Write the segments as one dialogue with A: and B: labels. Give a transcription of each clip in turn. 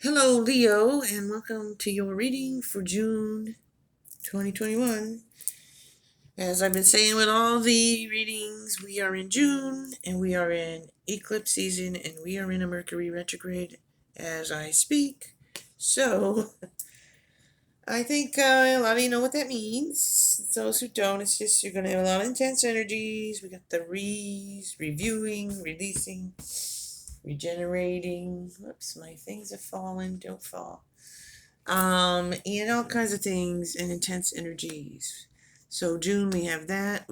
A: Hello, Leo, and welcome to your reading for June 2021. As I've been saying with all the readings, we are in June and we are in eclipse season and we are in a Mercury retrograde as I speak. So, I think a lot of you know what that means. Those who don't, it's just you're going to have a lot of intense energies. We got the reviewing, releasing, regenerating. Whoops, my things have fallen. Don't fall. And all kinds of things and intense energies. So June we have that.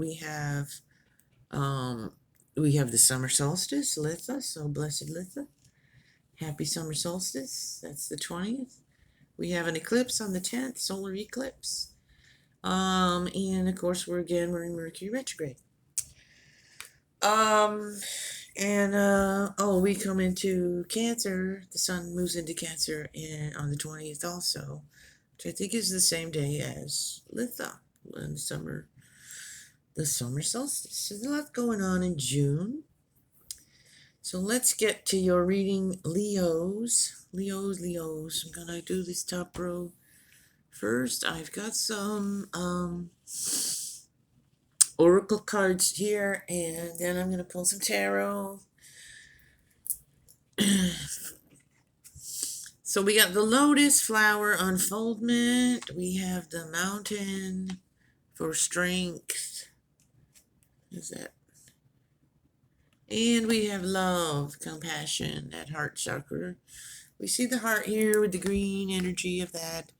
A: Um we have the summer solstice, Litha, so blessed Litha. Happy summer solstice. That's the 20th. We have an eclipse on the 10th, solar eclipse. And of course we're in Mercury retrograde. Um we come into Cancer. The sun moves into Cancer on the 20th also, which I think is the same day as Litha and the summer solstice. So there's a lot going on in June. So let's get to your reading, Leos. Leos. I'm gonna do this top row first. I've got some oracle cards here, and then I'm gonna pull some tarot. So we got the lotus flower unfoldment. We have the mountain for strength. Is that? And we have love, compassion, that heart chakra. We see the heart here with the green energy of that.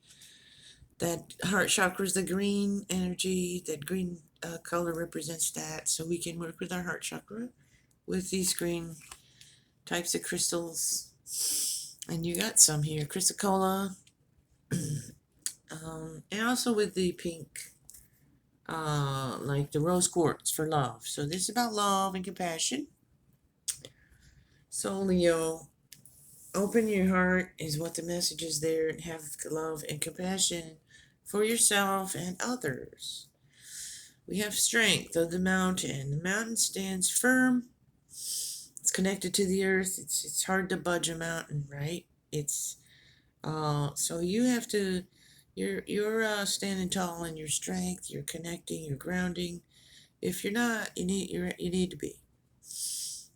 A: That heart chakra is the green energy. That green color represents that. So we can work with our heart chakra with these green types of crystals. And you got some here, chrysocolla. And also with the pink, like the rose quartz for love. So this is about love and compassion. So Leo, open your heart is what the message is there, and have love and compassion for yourself and others. We have strength of the mountain. The mountain stands firm. It's connected to the earth. It's hard to budge a mountain, right? It's so you have to you're standing tall in your strength. You're connecting. You're grounding. If you're not, you need to be.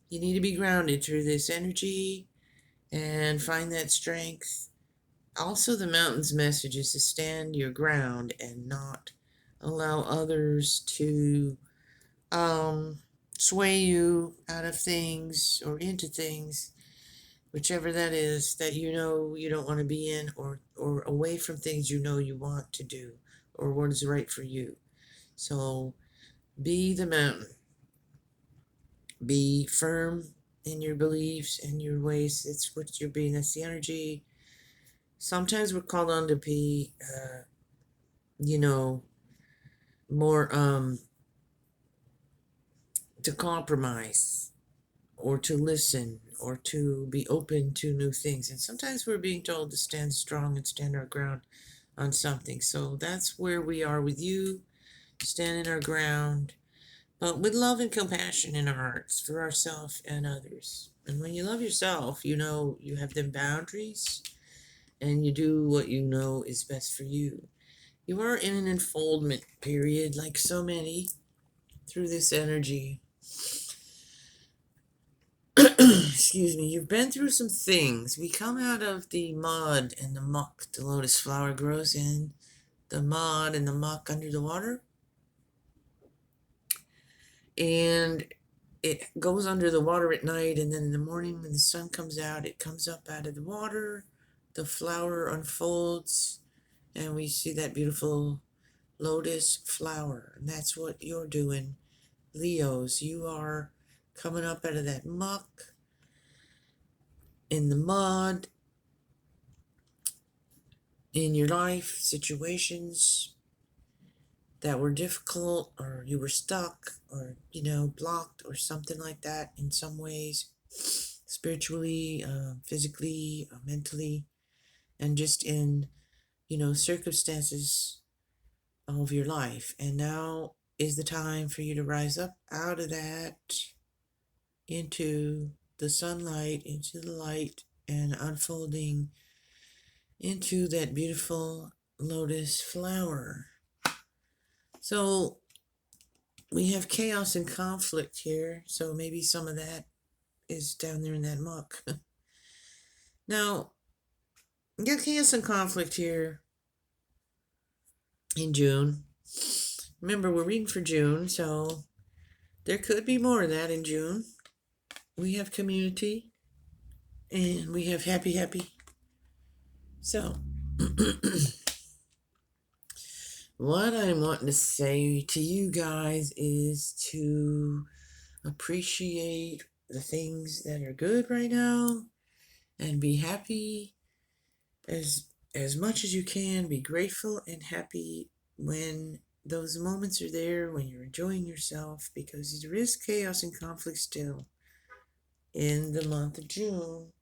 A: You need to be grounded through this energy and find that strength. Also, the mountain's message is to stand your ground and not allow others to sway you out of things or into things, whichever that is, that you know you don't want to be in, or away from things you know you want to do or what is right for you. So be the mountain. Be firm in your beliefs and your ways. It's what you're being. That's the energy. Sometimes we're called on to be, you know, more to compromise or to listen or to be open to new things. And sometimes we're being told to stand strong and stand our ground on something. So that's where we are with you, standing our ground, but with love and compassion in our hearts for ourselves and others. And when you love yourself, you know you have them boundaries and you do what you know is best for you. You are in an unfoldment period, like so many, through this energy. Excuse me, you've been through some things. We come out of the mud and the muck the lotus flower grows in, the mud and the muck under the water, and it goes under the water at night, and then in the morning when the sun comes out, it comes up out of the water, the flower unfolds, and we see that beautiful lotus flower. And that's what you're doing, Leos. You are coming up out of that muck, in the mud, in your life situations that were difficult, or you were stuck, or blocked, or something like that in some ways, spiritually, physically, mentally, and just in circumstances of your life. And now is the time for you to rise up out of that into the sunlight, into the light, and unfolding into that beautiful lotus flower. So we have chaos and conflict here, so maybe some of that is down there in that muck. Now, you got chaos and conflict here in June. Remember, we're reading for June, so there could be more of that in June. We have community and we have happy, happy. So, what I'm wanting to say to you guys is to appreciate the things that are good right now and be happy as much as you can. Be grateful and happy when those moments are there, when you're enjoying yourself, because there is chaos and conflict still in the month of June.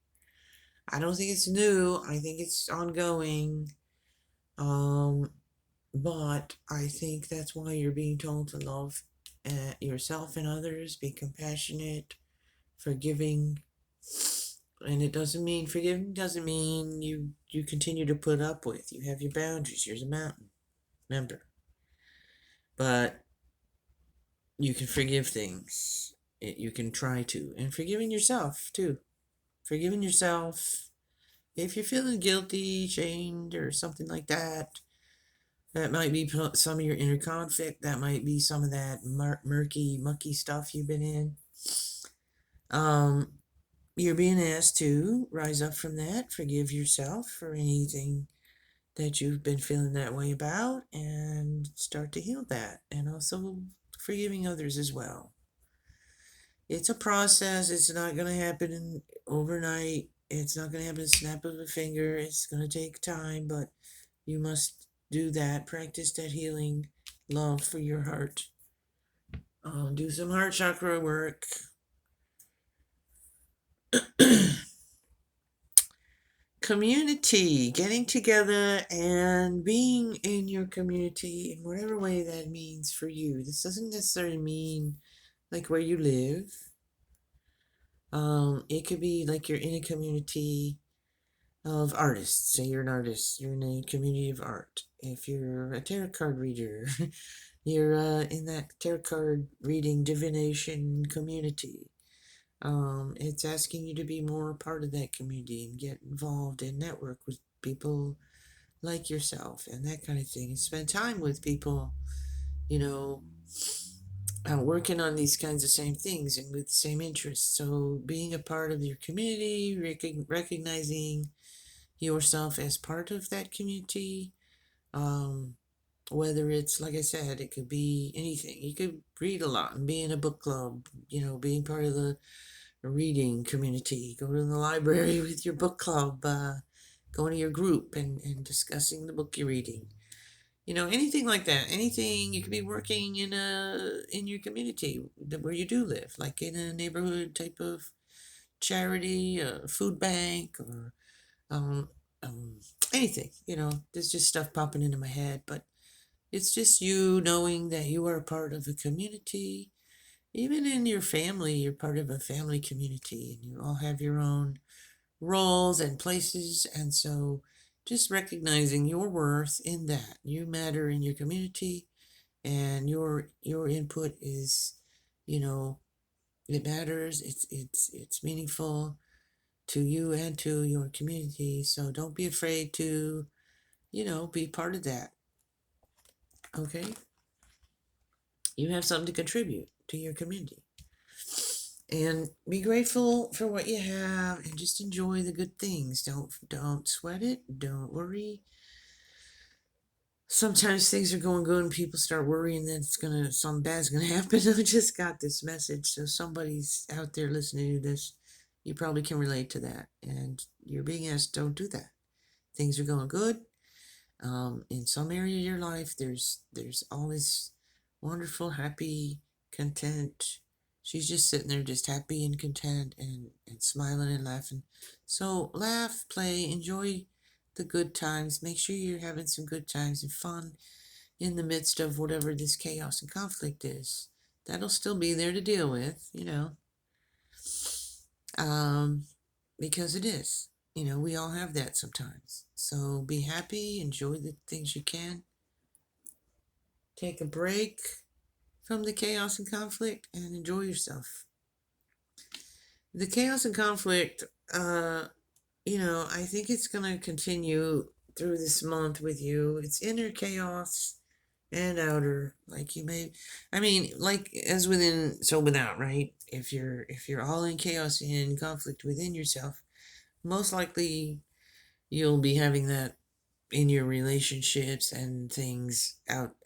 A: I don't think it's new. I think it's ongoing. But I think that's why you're being told to love yourself and others, be compassionate, forgiving. And it doesn't mean forgiving doesn't mean you continue to put up with. You have your boundaries. Here's a mountain. Remember. But you can forgive things. You can try to. And forgiving yourself, too. Forgiving yourself. If you're feeling guilty, shamed, or something like that, that might be some of your inner conflict. That might be some of that murky, mucky stuff you've been in. You're being asked to rise up from that, forgive yourself for anything that you've been feeling that way about, and start to heal that. And also forgiving others as well. It's a process. It's not going to happen overnight. It's not going to happen in a snap of a finger. It's going to take time, but you must do that. Practice that healing love for your heart. Do some heart chakra work. Community, getting together and being in your community in whatever way that means for you. This doesn't necessarily mean like where you live. It could be like you're in a community of artists. Say you're an artist, you're in a community of art. If you're a tarot card reader, you're in that tarot card reading divination community. It's asking you to be more a part of that community and get involved and network with people like yourself and that kind of thing, and spend time with people, you know, working on these kinds of same things and with the same interests. So being a part of your community, recognizing yourself as part of that community, whether it's, like I said, it could be anything. You could read a lot and be in a book club, being part of the reading community, go to the library with your book club, going to your group and discussing the book you're reading. Anything like that. Anything. You could be working in your community where you do live, like in a neighborhood type of charity, a food bank, or um, anything. There's just stuff popping into my head, but it's just you knowing that you are a part of a community. Even in your family, you're part of a family community, and you all have your own roles and places, and so just recognizing your worth in that you matter in your community, and your input is, it matters. It's meaningful to you and to your community. So don't be afraid to, be part of that. Okay, you have something to contribute to your community. And be grateful for what you have and just enjoy the good things. Don't sweat it. Don't worry. Sometimes things are going good and people start worrying that something bad's gonna happen. I just got this message, so somebody's out there listening to this. You probably can relate to that, and you're being asked, don't do that. Things are going good. In some area of your life, there's all this wonderful, happy, content. She's just sitting there, just happy and content, and smiling and laughing. So laugh, play, enjoy the good times. Make sure you're having some good times and fun in the midst of whatever this chaos and conflict is. That'll still be there to deal with, because it is. we all have that sometimes. So be happy, enjoy the things you can. Take a break from the chaos and conflict and enjoy yourself. The chaos and conflict, I think it's going to continue through this month with you. It's inner chaos and outer. Like you may, like as within, so without, right? If you're all in chaos and conflict within yourself, most likely you'll be having that in your relationships and things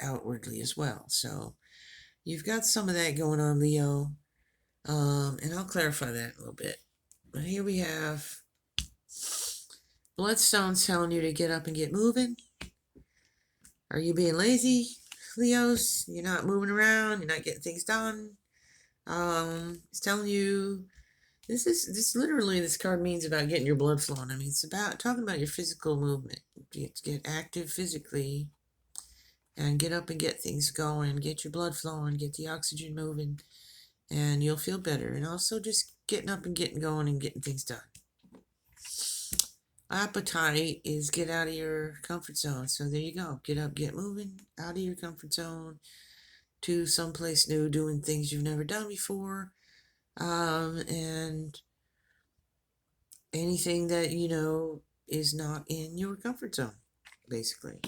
A: outwardly as well. So you've got some of that going on, Leo. And I'll clarify that a little bit. But here we have Bloodstone's telling you to get up and get moving. Are you being lazy, Leos? You're not moving around. You're not getting things done. It's telling you this literally this card means about getting your blood flowing. It's about talking about your physical movement. Get active physically and get up and get things going. Get your blood flowing. Get the oxygen moving, and you'll feel better. And also just getting up and getting going and getting things done. Appetite is get out of your comfort zone. So there you go. Get up, get moving, out of your comfort zone to someplace new, doing things you've never done before. And anything that is not in your comfort zone, basically.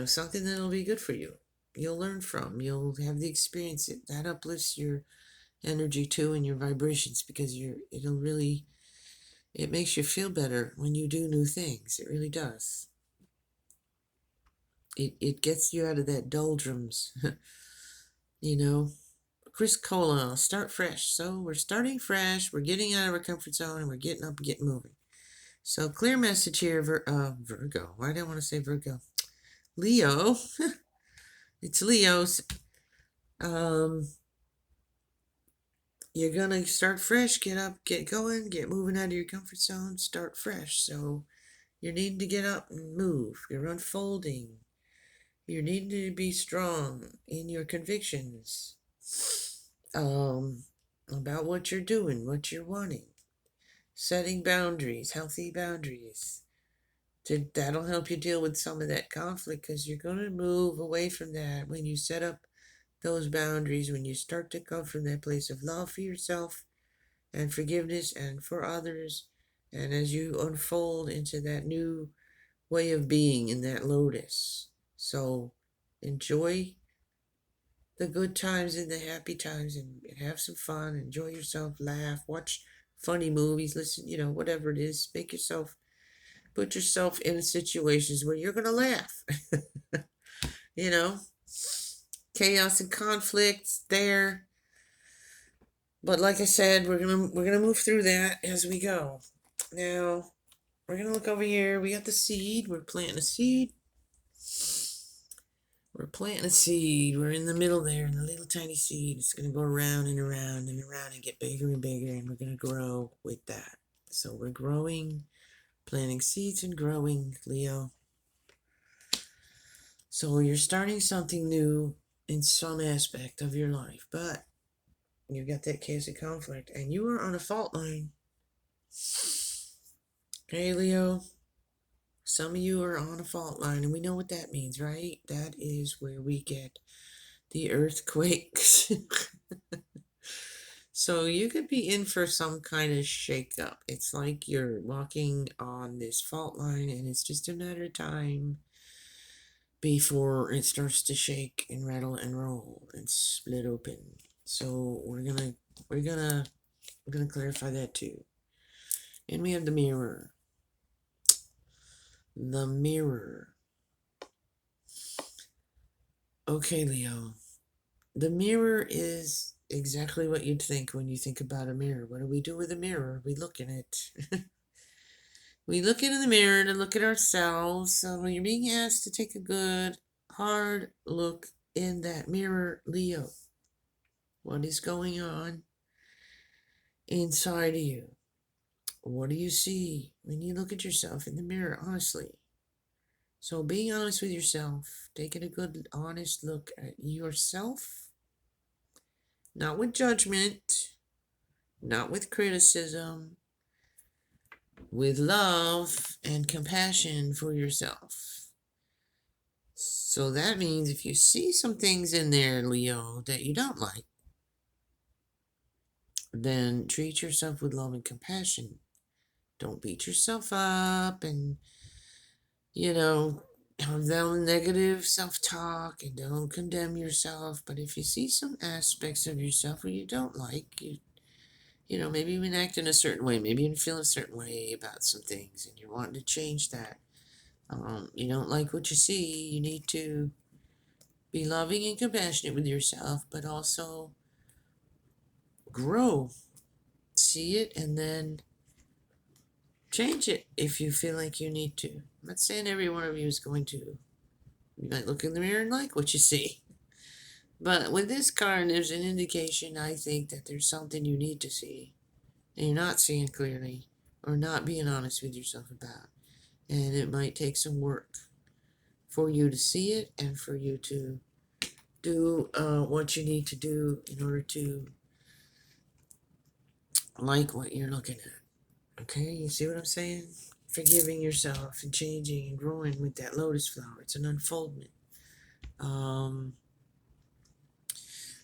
A: Something that'll be good for you. You'll learn from. You'll have the experience. That uplifts your energy too and your vibrations because it makes you feel better when you do new things. It really does. It gets you out of that doldrums. Chris Cola, start fresh. So we're starting fresh. We're getting out of our comfort zone and we're getting up and getting moving. So clear message here, Virgo. Why do I want to say Virgo? Leo. It's Leo's. You're going to start fresh, get up, get going, get moving out of your comfort zone, start fresh. So you're needing to get up and move. You're unfolding. You're needing to be strong in your convictions about what you're doing, what you're wanting. Setting boundaries, healthy boundaries. That'll help you deal with some of that conflict because you're going to move away from that when you set up those boundaries, when you start to come from that place of love for yourself and forgiveness and for others, and as you unfold into that new way of being in that lotus. So enjoy the good times and the happy times and have some fun, enjoy yourself, laugh, watch funny movies, listen, whatever it is, put yourself in situations where you're going to laugh. Chaos and conflicts there. But like I said, we're gonna move through that as we go. Now, we're gonna look over here. We got the seed. We're planting a seed. We're in the middle there, in the little tiny seed. It's gonna go around and around and around and get bigger and bigger, and we're gonna grow with that. So we're growing, planting seeds and growing, Leo. So you're starting something new in some aspect of your life, but you've got that case of conflict, and you are on a fault line. Okay, Leo? Some of you are on a fault line, and we know what that means, right? That is where we get the earthquakes. So you could be in for some kind of shakeup. It's like you're walking on this fault line, and it's just a matter of time before it starts to shake and rattle and roll and split open. So we're gonna clarify that too. And we have the mirror. The mirror. Okay, Leo. The mirror is exactly what you'd think when you think about a mirror. What do we do with a mirror? We look in it. We look into the mirror to look at ourselves. So you're being asked to take a good, hard look in that mirror, Leo. What is going on inside of you? What do you see when you look at yourself in the mirror, honestly? So being honest with yourself, taking a good, honest look at yourself, not with judgment, not with criticism, with love and compassion for yourself. So that means if you see some things in there, Leo, that you don't like, then treat yourself with love and compassion. Don't beat yourself up and, have that negative self-talk and don't condemn yourself. But if you see some aspects of yourself where you don't like, maybe you've been acting a certain way, maybe you feel a certain way about some things and you're wanting to change that. You don't like what you see, you need to be loving and compassionate with yourself, but also grow. See it and then change it if you feel like you need to. I'm not saying every one of you is going to. You might look in the mirror and like what you see. But with this card, there's an indication, I think, that there's something you need to see and you're not seeing clearly or not being honest with yourself about. And it might take some work for you to see it and for you to do what you need to do in order to like what you're looking at. Okay, you see what I'm saying? Forgiving yourself and changing and growing with that lotus flower. It's an unfoldment.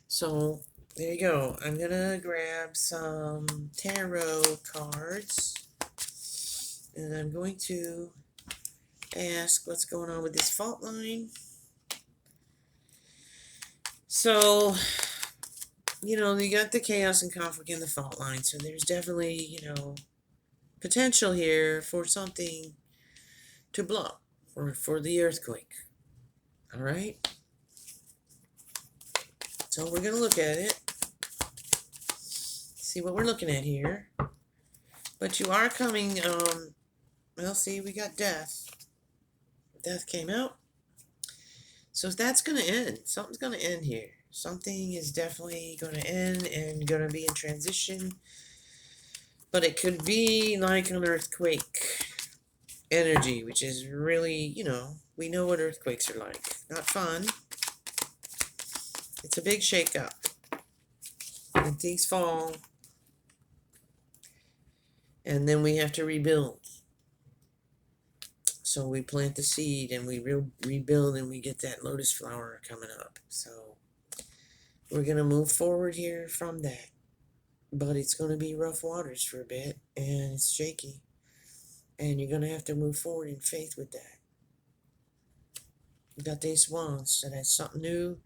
A: So there you go. I'm gonna grab some tarot cards and I'm going to ask what's going on with this fault line. So, you got the chaos and conflict in the fault line, so there's definitely, potential here for something to blow or for the earthquake. All right? So we're going to look at it, see what we're looking at here. But you are coming, well, see, we got death. Death came out. So that's going to end. Something's going to end here. Something is definitely going to end and going to be in transition. But it could be like an earthquake energy, which is really, we know what earthquakes are like. Not fun. It's a big shake-up. When things fall, and then we have to rebuild. So we plant the seed, and we rebuild, and we get that lotus flower coming up. So we're going to move forward here from that. But it's going to be rough waters for a bit, and it's shaky. And you're going to have to move forward in faith with that. You got these wands, so that's something new.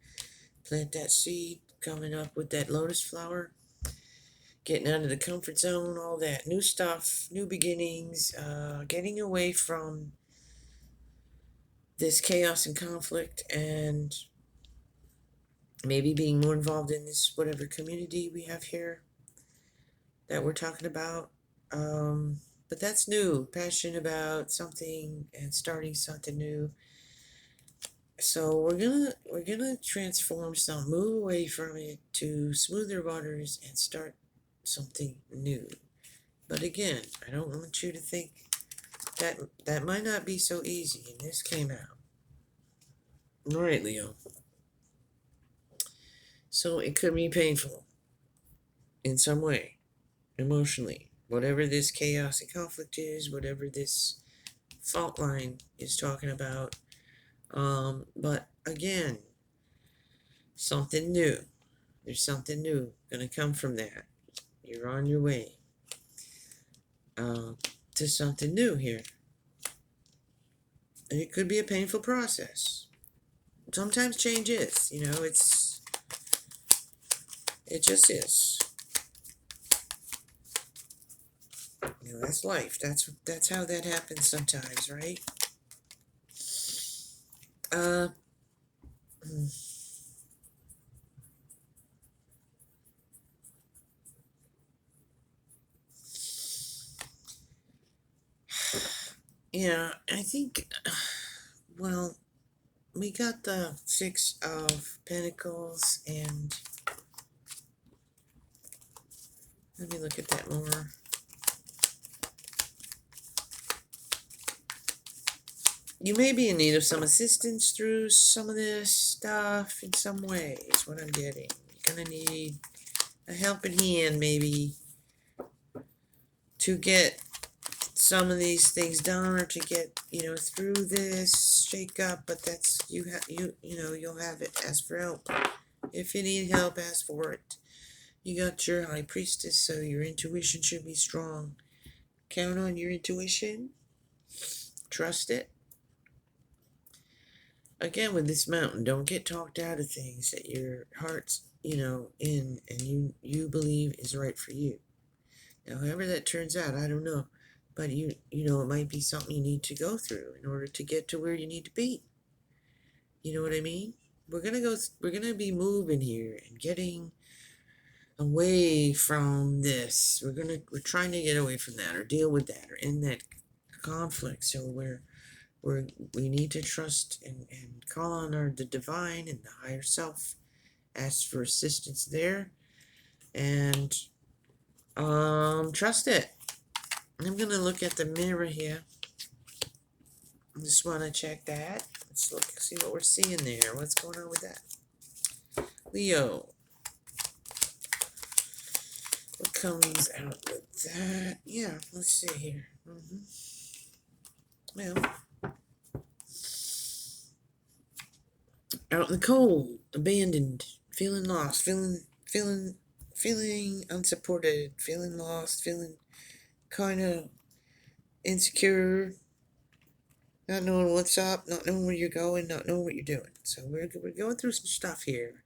A: Plant that seed, coming up with that lotus flower. Getting out of the comfort zone, all that new stuff, new beginnings, getting away from this chaos and conflict, and maybe being more involved in this whatever community we have here that we're talking about. But that's new, passionate about something and starting something new. So we're gonna transform some, move away from it to smoother waters and start something new. But again, I don't want you to think that might not be so easy, and this came out. All right, Leo. So it could be painful in some way, emotionally, whatever this chaos and conflict is, whatever this fault line is talking about. But again, something new. There's something new going to come from that. You're on your way to something new here. And it could be a painful process. Sometimes change is, it just is. That's life. That's how that happens sometimes, right? Yeah, I think, well, we got the Six of Pentacles, and let me look at that more. You may be in need of some assistance through some of this stuff in some way, is what I'm getting. You're going to need a helping hand, maybe, to get some of these things done or to get, through this shake up, but that's, you'll have it. Ask for help. If you need help, ask for it. You got your high priestess, so your intuition should be strong. Count on your intuition. Trust it. Again, with this mountain, don't get talked out of things that your heart's, in and you believe is right for you. Now, however that turns out, I don't know. But it might be something you need to go through in order to get to where you need to be. You know what I mean? We're gonna be moving here and getting away from this. We're trying to get away from that or deal with that or end that conflict. So we need to trust and call on the divine and the higher self. Ask for assistance there and trust it. I'm gonna look at the mirror here. I just want to check that. Let's look, see what we're seeing there. What's going on with that? Leo. What comes out with that? Yeah, let's see here. Well, out in the cold, abandoned, feeling lost, feeling unsupported, feeling lost, feeling kind of insecure, not knowing what's up, not knowing where you're going, not knowing what you're doing. So we're going through some stuff here.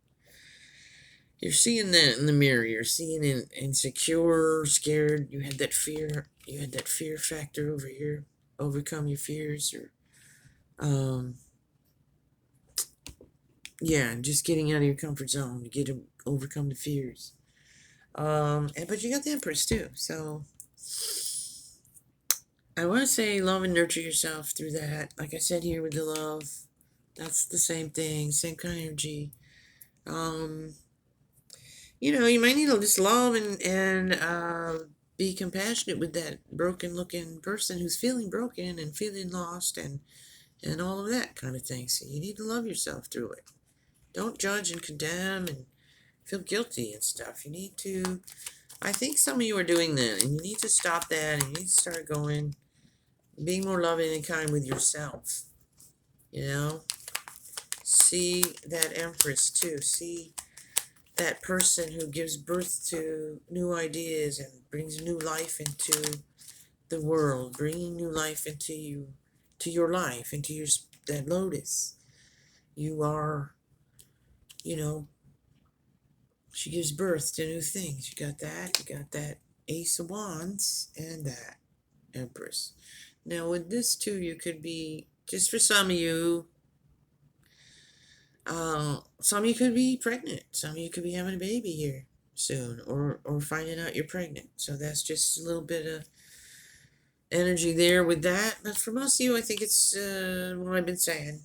A: You're seeing that in the mirror. You're seeing it insecure, scared. You had that fear. You had that fear factor over here. Overcome your fears, or just getting out of your comfort zone to overcome the fears. But you got the Empress too. So I want to say love and nurture yourself through that. Like I said here with the love, that's the same thing, same kind of energy. You might need to just love and be compassionate with that broken-looking person who's feeling broken and feeling lost and all of that kind of thing. So you need to love yourself through it. Don't judge and condemn and feel guilty and stuff. You need to, I think some of you are doing that, and you need to stop that, and you need to start being more loving and kind with yourself. See that Empress too. See that person who gives birth to new ideas and brings new life into the world, bringing new life into you, to your life, into that lotus. You are, she gives birth to new things. You got that Ace of Wands and that Empress. Now with this too, you could be, just for some of you, some of you could be pregnant. Some of you could be having a baby here soon, or finding out you're pregnant. So that's just a little bit of energy there with that. But for most of you, I think it's what I've been saying.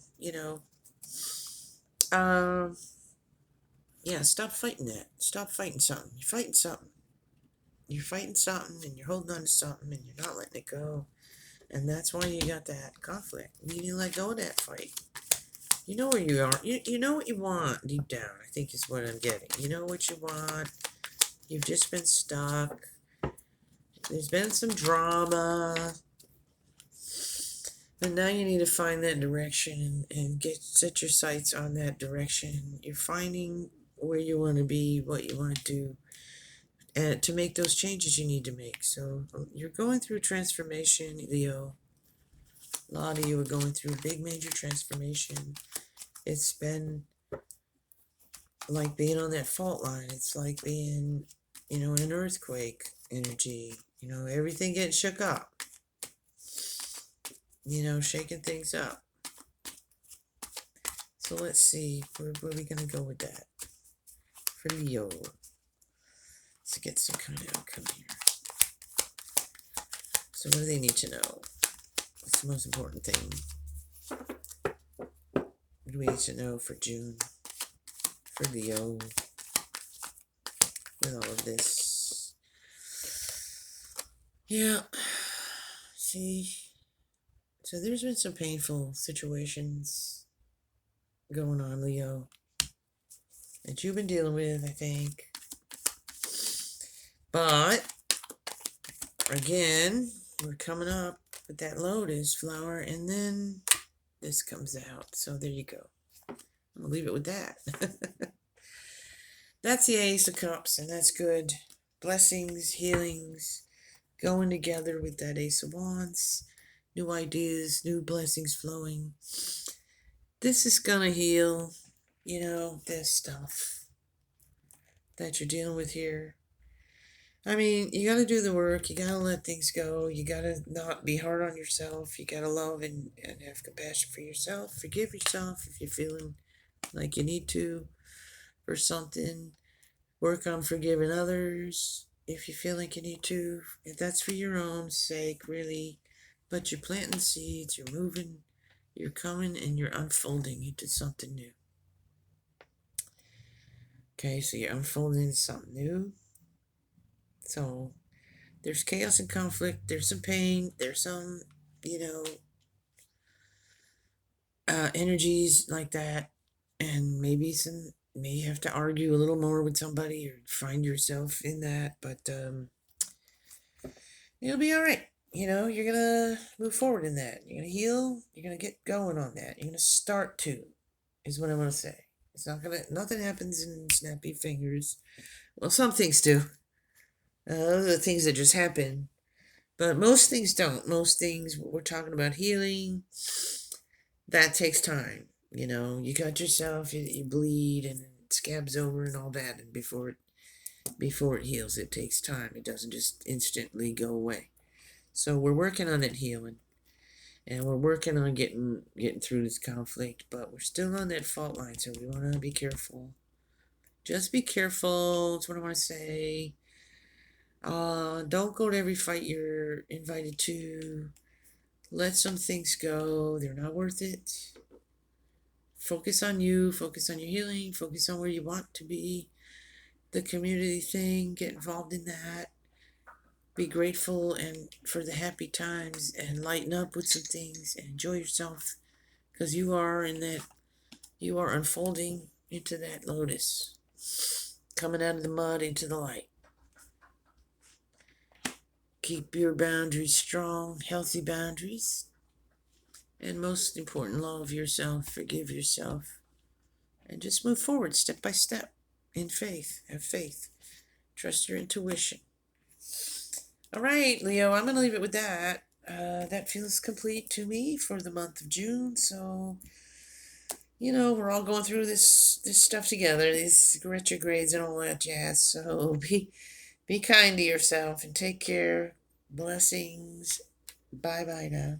A: Stop fighting that. Stop fighting something. You're fighting something. You're fighting something, and you're holding on to something, and you're not letting it go. And that's why you got that conflict. You need to let go of that fight. You know where you are. You know what you want deep down, I think is what I'm getting. You know what you want. You've just been stuck. There's been some drama. And now you need to find that direction and set your sights on that direction. You're finding where you want to be, what you want to do, and to make those changes you need to make. So you're going through transformation, Leo. A lot of you are going through a big major transformation. It's been like being on that fault line. It's like being, in an earthquake energy. Everything getting shook up. Shaking things up. So let's see, where are we going to go with that? For Leo. Let's get some kind of outcome here. So what do they need to know? What's the most important thing? What do we need to know for June? For Leo? With all of this. Yeah. See? So there's been some painful situations going on, Leo, that you've been dealing with, I think. But, again, we're coming up with that lotus flower, and then this comes out. So there you go. I'm gonna leave it with that. That's the Ace of Cups, and that's good. Blessings, healings, going together with that Ace of Wands. New ideas, new blessings flowing. This is gonna heal, this stuff that you're dealing with here. I mean, you gotta do the work, you gotta let things go, you gotta not be hard on yourself, you gotta love and have compassion for yourself, forgive yourself if you're feeling like you need to for something. Work on forgiving others if you feel like you need to, if that's for your own sake, really. But you're planting seeds, you're moving, you're coming, and you're unfolding into something new. Okay, so you're unfolding into something new. So there's chaos and conflict, there's some pain, there's some, energies like that, and maybe may have to argue a little more with somebody or find yourself in that, but it'll be all right. You're gonna move forward in that. You're gonna heal. You're gonna get going on that. You're gonna start to, is what I want to say. Nothing happens in snappy fingers. Well, some things do. Those are the things that just happen. But most things don't. Most things, we're talking about healing, that takes time. You got yourself, you bleed and it scabs over and all that. And before it heals, it takes time. It doesn't just instantly go away. So we're working on it healing. And we're working on getting through this conflict, but we're still on that fault line, so we want to be careful. Just be careful. That's what I want to say. Don't go to every fight you're invited to. Let some things go. They're not worth it. Focus on you. Focus on your healing. Focus on where you want to be. The community thing. Get involved in that. Be grateful and for the happy times and lighten up with some things and enjoy yourself, because you are unfolding into that lotus, coming out of the mud into the light. Keep your boundaries strong, healthy boundaries, and most important, love yourself, forgive yourself, and just move forward step by step in faith. Have faith. Trust your intuition. All right, Leo, I'm going to leave it with that. That feels complete to me for the month of June. So, we're all going through this stuff together, these retrogrades and all that jazz. So be kind to yourself and take care. Blessings. Bye-bye now.